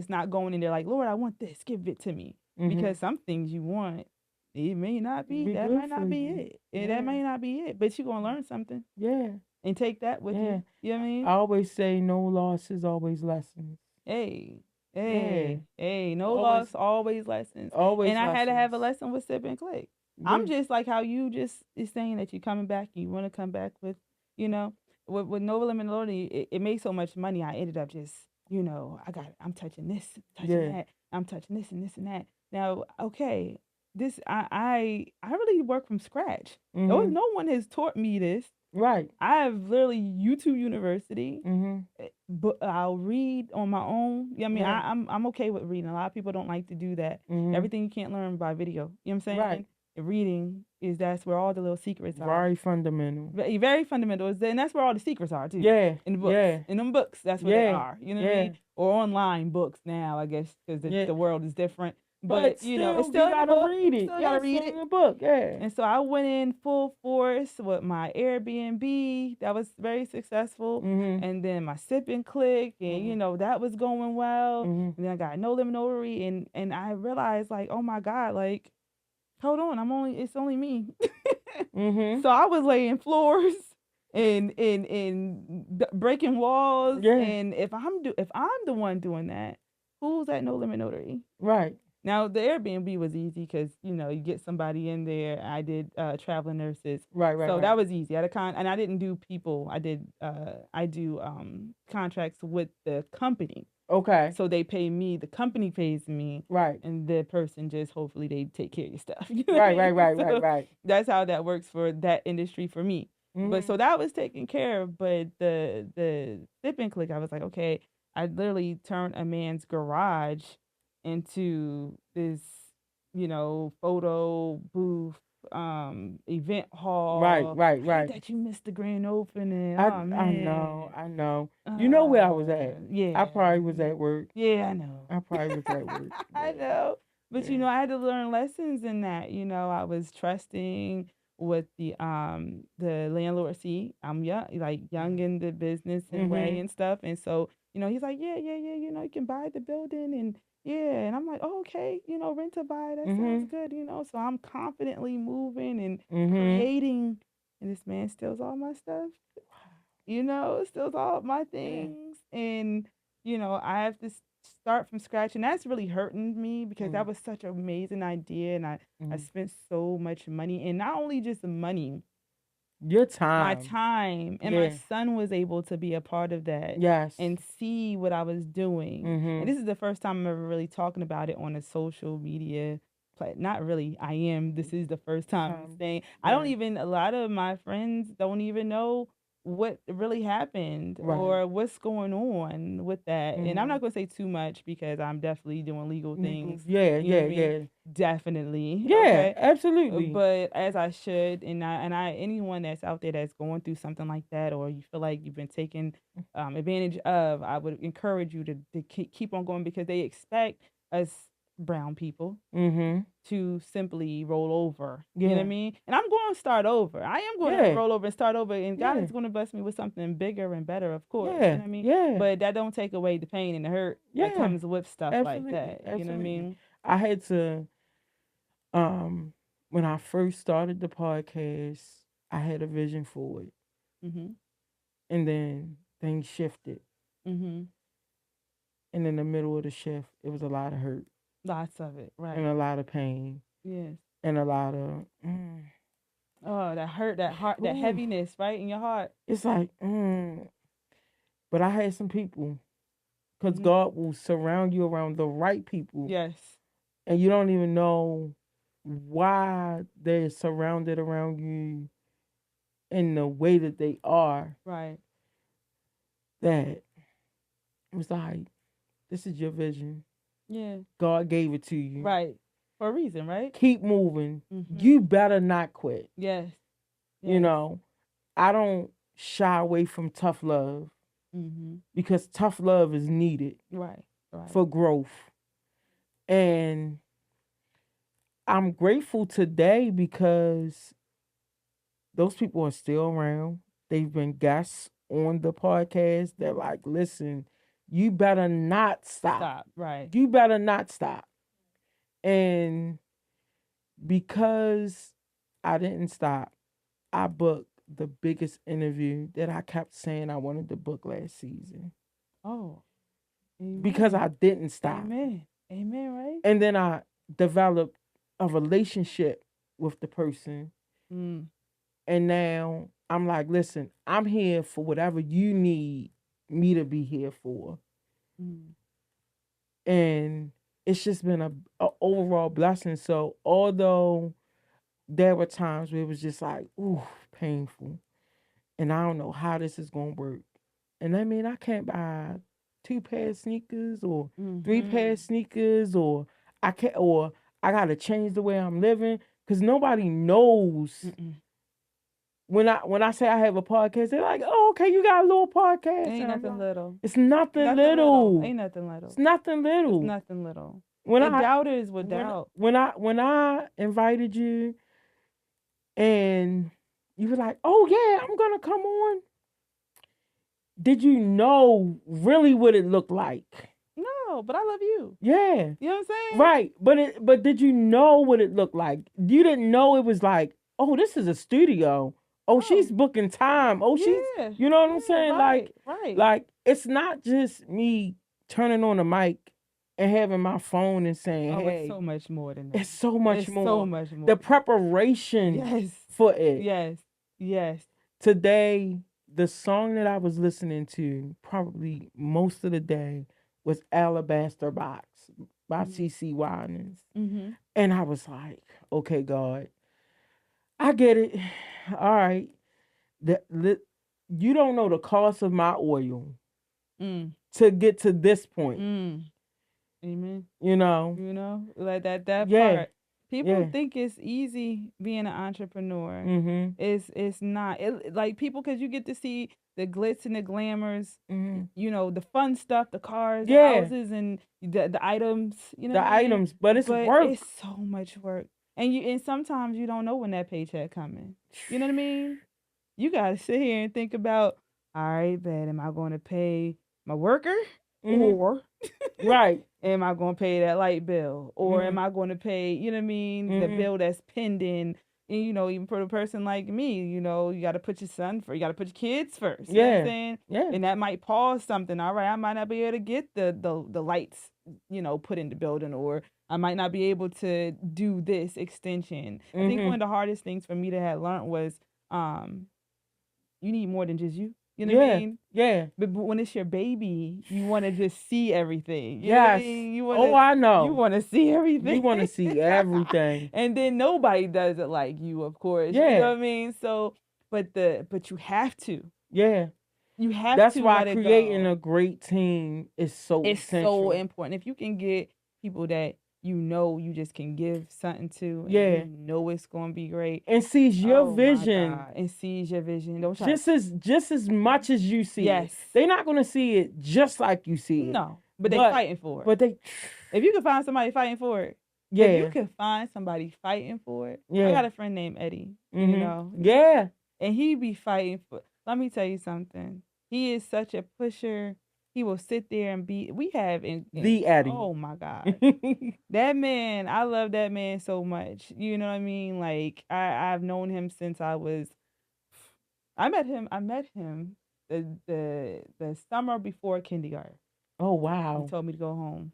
not going in there like, Lord, I want this, give it to me. Because Mhm. some things you want, it may not be, Be that good might for not be you. it. And that Yeah. may not be it. But you're gonna learn something Yeah. and take that with Yeah. you. You know what I I mean? always say no loss is always lessons. Hey, Yeah. hey, no Always loss, always lessons. And always I had to have a lessons. lesson with Sip and Click. Yeah. I'm just like how you just is saying that you're coming back, you want to come back with, you know, with No Limit Notary, it made so much money. I ended up just, I'm touching this, touching Yeah. that, I'm touching this and this and that. Now, okay, this I really work from scratch. Mhm. No one has taught me this. Right. I have literally YouTube University, Mhm. but I'll read on my own. Yeah, I mean, Yeah. I'm okay with reading. A lot of people don't like to do that. Mhm. Everything you can't learn by video. You know what I'm Right. saying? The reading is that's where all the little secrets are. Very fundamental. Very fundamental. And that's where all the secrets are too. Yeah. In the books. Yeah. In them books, that's where they Yeah. are. You know what I mean? Yeah. Or online books now, I guess, because Yeah. the world is different. But But it's still, you still in the gotta book. read You it. still Yeah, gotta it's read still in it. the book. Yeah. And so I went in full force with my Airbnb. That was very successful. Mhm. And then my sip and click, and Mhm. that was going well. Mhm. And then I got No Limit Notary, and I realized like, oh my God, like, hold on, it's only me. Mhm. So I was laying floors and breaking walls. Yeah. And if I'm the one doing that, who's at No Limit Notary? Right. Now the Airbnb was easy because you get somebody in there. I did traveling nurses, Right. Right. so Right. that was easy. I had and I didn't do people. I do contracts with the company, Okay. so they pay me. The company pays me, Right. and the person just hopefully they take care of your stuff. You know what I Right. Right. mean? Right. Right. So Right. that's how that works for that industry for me. But Mhm. so that was taken care of. But the sip and click, I was like, okay, I literally turned a man's garage into this, photo booth, event Right. hall. Right. I hate Right. that you missed the grand opening. I Oh I know. man. I know. You know where I was at. I Yeah. probably was at work. Yeah, I know. I probably was at work. I Yeah. know. But Yeah. I had to learn lessons in that. I was trusting with the landlord. See, I'm young, like young in the business and way Mhm. and stuff. And so, he's like, yeah, yeah, yeah, you can buy the building and yeah. And I'm like, oh, okay, rent to buy, that sounds Mhm. good. So I'm confidently moving and Mhm. creating, and this man steals all my stuff, steals all my Yeah. things. And, I have to start from scratch. And that's really hurting me because that Mm. was such an amazing idea. And I Mm. spent so much money, and not only just the money, Your my time. time. And my Yeah. son was able to be a part of that Yes. and see what I was doing. And Mhm. this is the first time I'm ever really talking about it on a social media. Not really. I am. This is the first time I'm Time. saying. I don't Yeah. even. A lot of my friends don't even know what really happened Right. or what's going on with that. And I'm Mm-hmm. not going to say too much because I'm definitely doing legal Legal. things. Yeah, You know what yeah, I mean? yeah. Definitely. Yeah, Okay. absolutely. But as I should, and I, anyone that's out there that's going through something like that, or you feel like you've been taken advantage of, I would encourage you to keep on going because they expect us brown people Mm-hmm. to simply roll over. You know what I Yeah. mean? And I'm going to start over. I am going to Yeah. roll over and start over, and God Yeah. is going to bless me with something bigger and better, of course. You Yeah. know what I mean? Yeah. But that don't take away the pain and the hurt that Yeah. comes with stuff like Absolutely. that. You know what I Absolutely. mean? I had to when I first started the podcast, I had a vision for it. Mhm. And then things shifted. Mhm. And in the middle of the shift, it was a lot of hurt Lots of it. and Right. a lot of pain Yes. and a lot of Oh, that hurt, that heart, that ooh, heaviness, right in your heart. it's like but I had some people because Mhm. God will surround you around the right people, Yes. and you don't even know why they're surrounded around you in the way that they are. Right. That was like, this is your vision. Yeah. God gave it to you. Right. For a reason, right? Keep moving. Mhm. You better not quit. Yes. You Yes. know, I don't shy away from tough love Mhm. because tough love is needed Right. Right. for growth. And I'm grateful today because those people are still around. They've been guests on the podcast. They're like, listen, you better not stop. Stop. Right. You better not stop. And because I didn't stop, I booked the biggest interview that I kept saying I wanted to book last season Oh. because Amen. I didn't stop. Amen. Amen. Right. And then I developed a relationship with the person. Mm. And now I'm like, listen, I'm here for whatever you need me to be here for. Mm. And it's just been a overall blessing. So although there were times where it was just like, ooh, painful. And I don't know how this is gonna work. And I mean I can't buy two pair of sneakers or three pair of Mhm. sneakers or I gotta change the way I'm living. Cause nobody knows Mm-mm. when I say I have a podcast, they're like, "Oh, okay, you got a little podcast," Ain't and I'm nothing like, little. "It's nothing Nothing little. little. Ain't nothing It's little. nothing It's little." nothing little. When And I doubters would doubt. when I invited you and you were like, "Oh yeah, I'm gonna come on," did you know really what it looked like? No, but I love you. Yeah, You know what I'm saying? right. But did you know what it looked like? You didn't know it was like, oh, this is a studio. Oh, she's Oh, booking time. Oh, she's yeah. you know what I'm Yeah, saying? right. Right. Like it's not just me turning on the mic and having my phone and saying, Oh, it's hey, so much more than that. it's so much It's so more. much more The than that. preparation Yes. for it. Yes. Yes. Today, the song that I was listening to probably most of the day was Alabaster Box by Mm-hmm. CC Winans. Mm-hmm. And I was like, okay, God, I get it. All right. You don't know the cost of my oil Mm. to get to this point, Mm. Amen. you know? You know, like that Yeah, part. People yeah. think it's easy being an entrepreneur. Mm-hmm. It's not. Like people, because you get to see the glitz and the glamours, Mm-hmm. you know, the fun stuff, the cars, the Yeah, houses, and the items. You know the what I mean? items, but it's But it's work. so much work, and sometimes you don't know when that paycheck coming. You know what I mean? You gotta sit here and think about. All right, bet am I going to pay my worker, Mm-hmm. or Right. am I going to pay that light bill? Or Mm-hmm. am I going to pay, you know what I mean, the Mm-hmm. bill that's pending? And, you know, even for a person like me, you know, you got to put your son first. You got to put your kids first. You know what I'm Yeah. saying? Yeah. And that might pause something. All right, I might not be able to get the lights, you know, put in the building, or I might not be able to do this extension. I think one Mm-hmm. of the hardest things for me to have learned was um, you need more than just you. You know what I Yeah. mean? Yeah. But when it's your baby, you want to just see everything. You know what I Yes. mean? Oh, I You know. want to see You everything. want to see everything. And then nobody does it like you, of course. You know Yeah. what I mean? So, but you have to. Yeah. You have That's to why let it creating go. a great team is so It's so essential. important. If you can get people that you know you just can give something to and you Yeah. know it's gonna be great. And sees your Oh my vision God. And sees your vision. Don't try to just as much as you see it. yes. They're not gonna see it just like you see it. No. But they But fighting for it. but they If you can find somebody fighting for it, if you yeah. can find somebody fighting for it, I Yeah. got a friend named Eddie, Yeah. and he be fighting for. Let me tell you something. He is such a pusher. He will sit there and be. We have in The Eddie. oh my God, that man. I love that man so much. You know what I mean? Like I've known him since I was. I met him. I met him the summer before kindergarten. Oh He wow. told me to go home.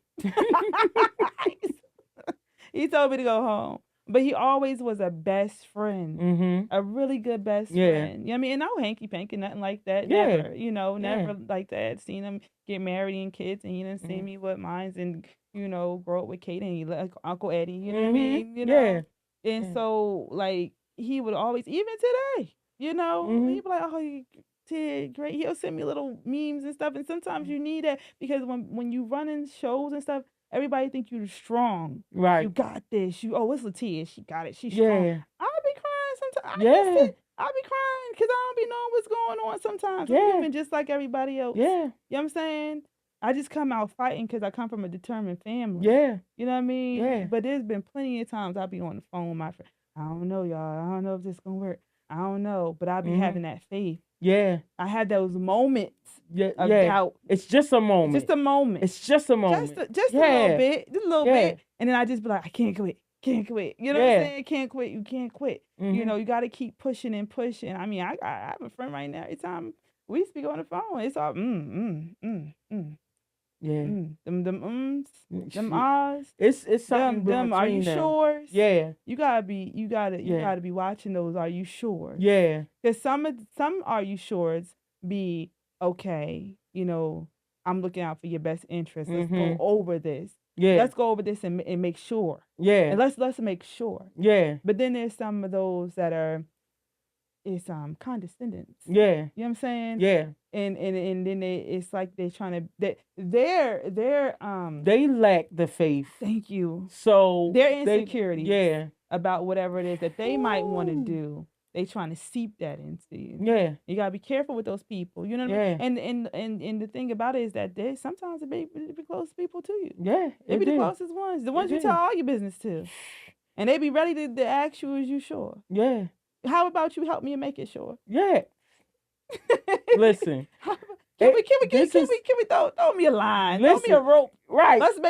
He told me to go home. But he always was a best friend, Mhm. a really good best Yeah. friend. You know what I mean? And no hanky panky, nothing like that. Yeah. Never, Yeah. never like that. Seen him get married and kids, and he didn't see Mhm. me with mines and, grow up with Kate and he like Uncle Eddie, you know what I Mhm. mean? Yeah. And Yeah. so, like, he would always, even today, Mhm. he'd be like, oh, you did great. He'll send me little memes and stuff. And sometimes you need that because when you run in shows and stuff, everybody think you're strong. You Right. got this. It's Latia. She got it. She's strong. Yeah. I'll be crying sometimes. Yeah. I'll be crying because I don't be knowing what's going on sometimes. I'm Yeah. human just like everybody else. Yeah. You know what I'm saying? I just come out fighting because I come from a determined family. Yeah. You know what I mean? Yeah. But there's been plenty of times I'll be on the phone with my friend. I don't know, y'all. I don't know if this gonna work. I don't know. But I'll be Mhm. having that faith. Yeah. I had those moments Yeah. of Yeah. doubt. It's just a Just moment. a moment. It's just a Just moment. a, just a little Yeah. bit. Just a little Yeah. bit. And then I just be like, I can't quit. Can't quit. You know what I'm Yeah. saying? Can't quit. You can't quit. Mhm. You got to keep pushing and pushing. I mean, I have a friend right now. Every time we speak on the phone, it's all Yeah. them them Shit. ahs, It's something them. Are you between them. sure? Yeah. You Yeah. gotta be watching those. Are you sure? Yeah. Because some are you sure's be okay. I'm looking out for your best interest. Let's go Mhm. over this. Yeah. Let's go over this and make sure. Yeah. And let's make sure. Yeah. But then there's some of those that are it's condescendence. Yeah. You know what I'm saying? Yeah. And then it's like they're trying to they're They lack the faith. thank you. So Their they insecurities yeah. about whatever it is that they might want to Woo. do. They trying to seep that into you. Yeah. You gotta be careful with those people. You know what I mean? Yeah. And the thing about it is that they sometimes it be close people to you. Yeah. They It be the did. closest ones, the It ones you tell did. all your business to, and they be ready to ask you, "Is you sure? Yeah. How about you help me and make it sure?" Yeah. Listen. Can we can we can, This can is we can we throw me a line, throw me a listen. rope. Right. Let's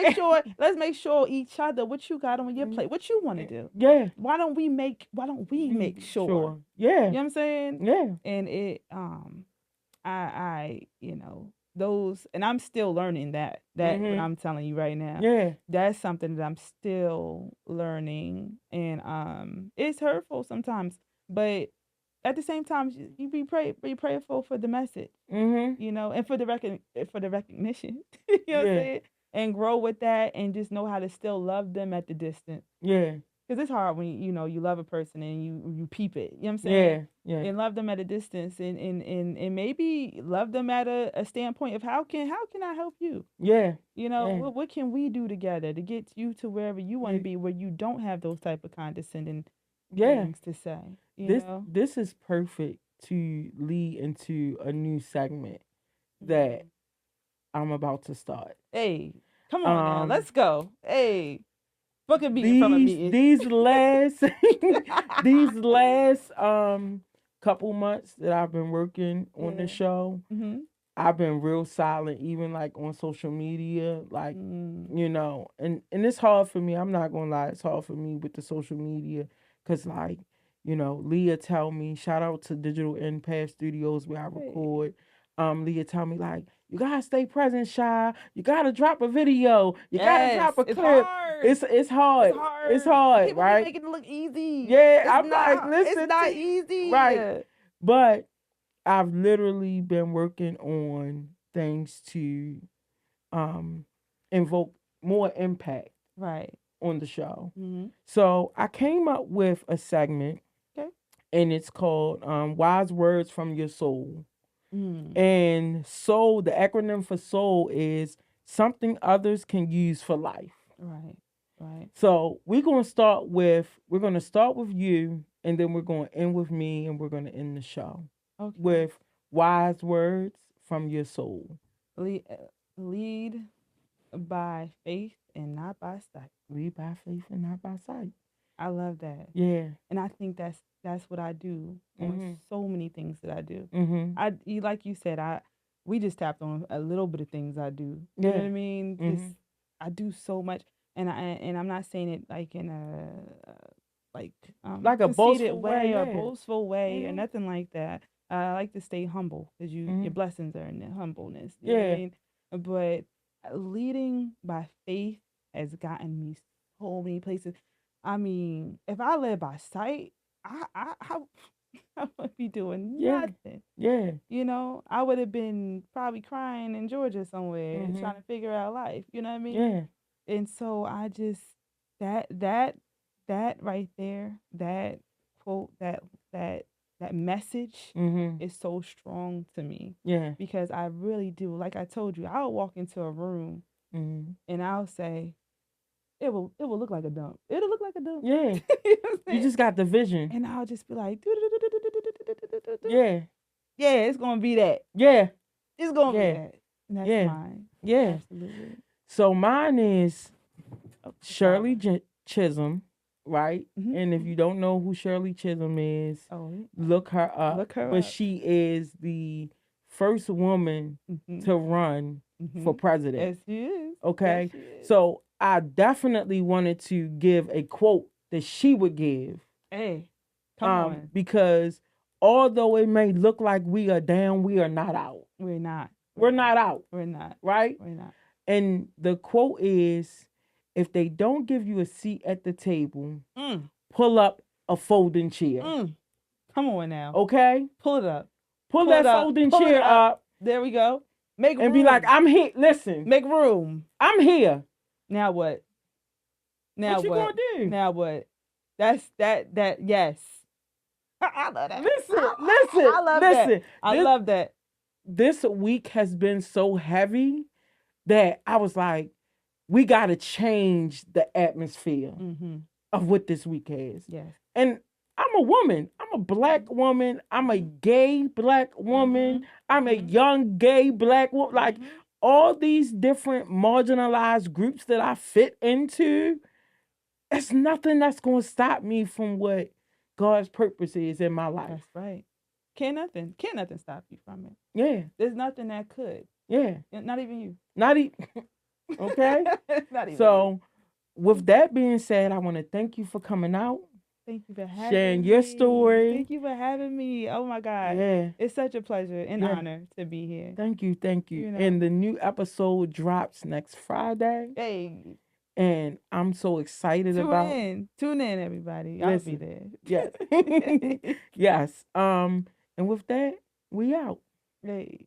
make sure each other what you got on your plate, what you want to do. Yeah. Why don't we make sure? Sure. Yeah. You know what I'm saying? Yeah. And it those, and I'm still learning that what Mhm. I'm telling you right now. Yeah. That's something that I'm still learning, and it's hurtful sometimes, but at the same time you be prayerful for the message, Mhm. and for the recognition. You know what I'm Yeah. saying? And grow with that and just know how to still love them at the distance. Yeah. Because it's hard when you love a person and you peep it. You know what I'm saying? Yeah. Yeah. And love them at a distance, and maybe love them at a standpoint of how can I help you? Yeah. Yeah. What can we do together to get you to wherever you want to Yeah. be, where you don't have those type of condescending Yeah. things to say. This this is perfect to lead into a new segment that Mhm. I'm about to start. Hey, come on now, Um let's go. Hey, book a meeting from a these meeting. these last these last couple months that I've been working on the Yeah. show, Mhm. I've been real silent, even like on social media, like Mm. and it's hard for me. I'm not gonna lie, it's hard for me with the social media, cause like Leah tell me, shout out to Digital Empath Studios where I Hey. record. Leah tell me like, you gotta stay present, Shy. You gotta drop a video. You gotta Yes, drop a it's clip. hard. It's It's hard. It's hard. hard, People be right? making it look easy. Yeah, It's I'm like, not. It's listen not to easy. right. But I've literally been working on things to um invoke more impact Right. on the show. Mhm. So I came up with a segment Okay. and it's called Wise Words from Your Soul. Mm. And soul, the acronym for soul is something others can use for life. Right. Right. So we're gonna start with you, and then we're gonna end with me, and we're gonna end the show Okay. with wise words from your soul. Lead by faith and not by sight. Lead by faith and not by sight. I love that. Yeah. And I think that's what I do on Mhm. so many things that I do. Mhm. Like you said, I we just tapped on a little bit of things I do. You know what Yeah. I mean? Just Mhm. I do so much, and I'm not saying it like in a like Like a conceited boastful way. way or Yeah. boastful way or Mhm. nothing like that. I like to stay humble because your Mhm. blessings are in the humbleness. You know what I Yeah. mean? But leading by faith has gotten me so many places. I mean, if I led by sight, I I would be doing Yeah. nothing. Yeah. You know, I would have been probably crying in Georgia somewhere trying Mhm. to figure out life. You know what I mean? Yeah. And so I just that that that right there, that quote, that that message Mhm. is so strong to me Yeah. because I really do. Like I told you, I'll walk into a room Mhm. and I'll say, it will look like a dump. It'll look like a dump. Yeah. You know what I'm You saying? just got the vision. And I'll just be like, Yeah. yeah, it's gonna be that. Yeah. It's gonna be Yeah. that. And that's Yeah. mine. Yeah. Absolutely. So mine is Oh, Shirley flower. Chisholm, right? And if Mm-hmm. you don't know who Shirley Chisholm is, Oh, look her up. look her But up. she is the first woman Mm-hmm. to run Mm-hmm. for president. Yes, she is. Yes, Okay. she is. So I definitely wanted to give a quote that she would give. Hey, come on. Because although it may look like we are down, we are not out. We're not. We're We're not not. out, We're not. right? We're not. And the quote is, if they don't give you a seat at the table, Mm. pull up a folding chair. Mm. Come on now. Okay? Pull it up. Pull Pull it that up. folding Pull it chair up. up There we go. Make and be like, room. I'm here. Listen, Make room. I'm here. Now what? Now What you what? gonna do? Now what? That yes. I love that. Listen, listen, I love that. listen. I love that. This week has been so heavy that I was like, we gotta change the atmosphere Mm-hmm. of what this week has. Yes. And I'm a woman. I'm a black woman. I'm a gay black woman. I'm a young gay black woman. Like all these different marginalized groups that I fit into, it's nothing that's going to stop me from what God's purpose is in my life. That's right. Can't nothing stop you from it. Yeah. There's nothing that could. Yeah. Not even you. Not even. Okay. Not even you. So, with that being said, I want to thank you for coming out, Thank you for having sharing me. your story. Thank you for having me. Oh my God. Yeah. It's such a pleasure and Yeah. honor to be here. Thank you. Thank you. You know. And the new episode drops next Friday. Hey. And I'm so excited Tune about in. Tune in, everybody. I'll be there. Yes. Yes. And with that, we out. Hey.